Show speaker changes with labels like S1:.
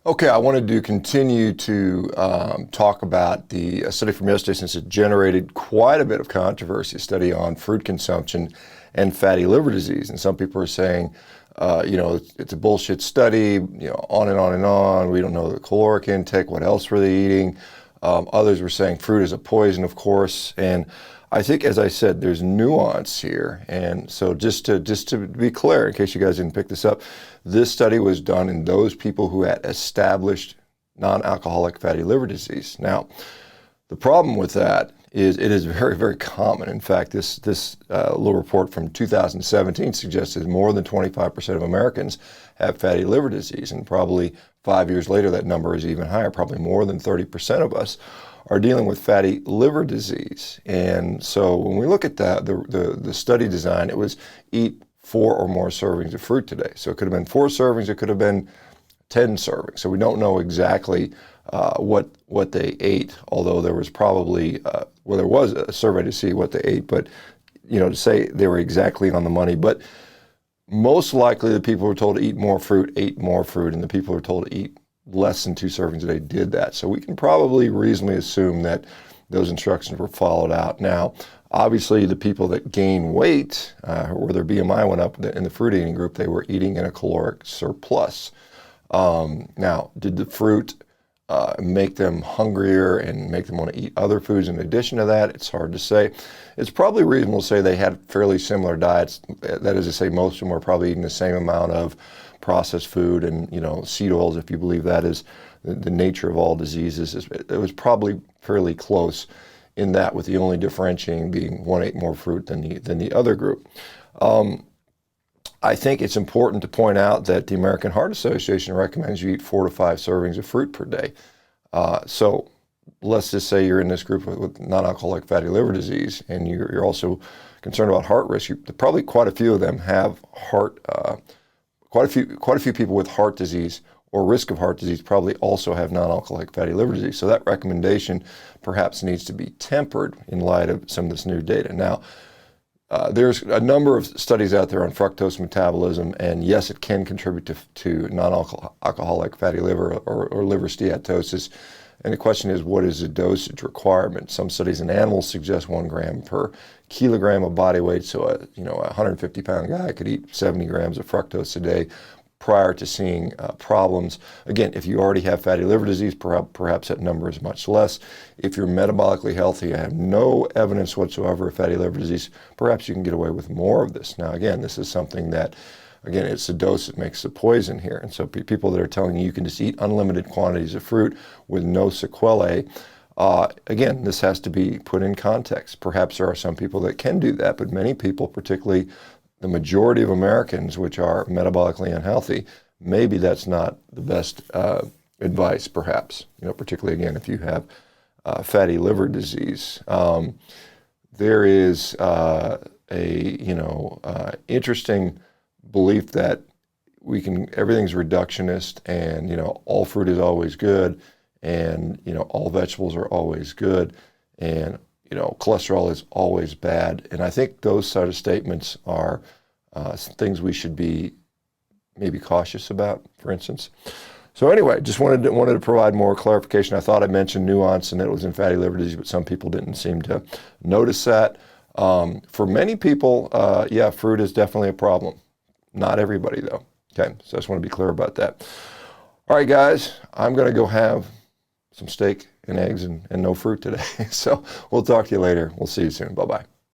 S1: Okay, I wanted to continue to talk about the study from yesterday, since it generated quite a bit of controversy, a study on fruit consumption and fatty liver disease. And some people are saying, it's a bullshit study, on and on and on. We don't know the caloric intake, what else were they eating? Others were saying fruit is a poison, of course. And I think, as I said, there's nuance here. And so just to be clear, in case you guys didn't pick this up, this study was done in those people who had established non-alcoholic fatty liver disease. Now, the problem with that is it is very, very common. In fact, this little report from 2017 suggests that more than 25% of Americans have fatty liver disease, and probably 5 years later that number is even higher. Probably more than 30% of us are dealing with fatty liver disease. And so when we look at that, the study design, it was eat 4 or more servings of fruit today. So it could have been 4 servings, it could have been 10 servings. So we don't know exactly what they ate, although there was probably, there was a survey to see what they ate, but to say they were exactly on the money. But most likely the people who were told to eat more fruit ate more fruit, and the people who were told to eat less than 2 servings a day did that. So we can probably reasonably assume that those instructions were followed out. Now, obviously, the people that gain weight, or their BMI went up in the fruit eating group, they were eating in a caloric surplus. Now, did the fruit make them hungrier and make them want to eat other foods in addition to that? It's hard to say. It's probably reasonable to say they had fairly similar diets. That is to say, most of them were probably eating the same amount of processed food and, seed oils, if you believe that is the nature of all diseases. It was probably fairly close in that, with the only differentiating being one ate more fruit than the other group. I think it's important to point out that the American Heart Association recommends you eat 4 to 5 servings of fruit per day. So let's just say you're in this group with non-alcoholic fatty liver disease, and you're also concerned about heart risk. Probably quite a few of them have quite a few people with heart disease or risk of heart disease probably also have non-alcoholic fatty liver disease. So that recommendation perhaps needs to be tempered in light of some of this new data. Now, there's a number of studies out there on fructose metabolism, and yes, it can contribute to non-alcoholic fatty liver or liver steatosis. And the question is, what is the dosage requirement? Some studies in animals suggest 1 gram per kilogram of body weight. So a 150-pound guy could eat 70 grams of fructose a day prior to seeing problems. Again, if you already have fatty liver disease, perhaps that number is much less. If you're metabolically healthy and have no evidence whatsoever of fatty liver disease, perhaps you can get away with more of this. Now, again, this is something that, again, it's the dose that makes the poison here. And so people that are telling you can just eat unlimited quantities of fruit with no sequelae, again, this has to be put in context. Perhaps there are some people that can do that, but many people, particularly the majority of Americans, which are metabolically unhealthy, maybe that's not the best advice, perhaps, particularly, again, if you have fatty liver disease. There is interesting belief that everything's reductionist, and, all fruit is always good, and, all vegetables are always good, and, cholesterol is always bad. And I think those sort of statements are things we should be maybe cautious about, for instance. So anyway, just wanted to provide more clarification. I thought I mentioned nuance and that it was in fatty liver disease, but some people didn't seem to notice that. For many people, fruit is definitely a problem. Not everybody, though. Okay, so I just want to be clear about that. All right, guys, I'm going to go have some steak and eggs and no fruit today. So we'll talk to you later. We'll see you soon. Bye-bye.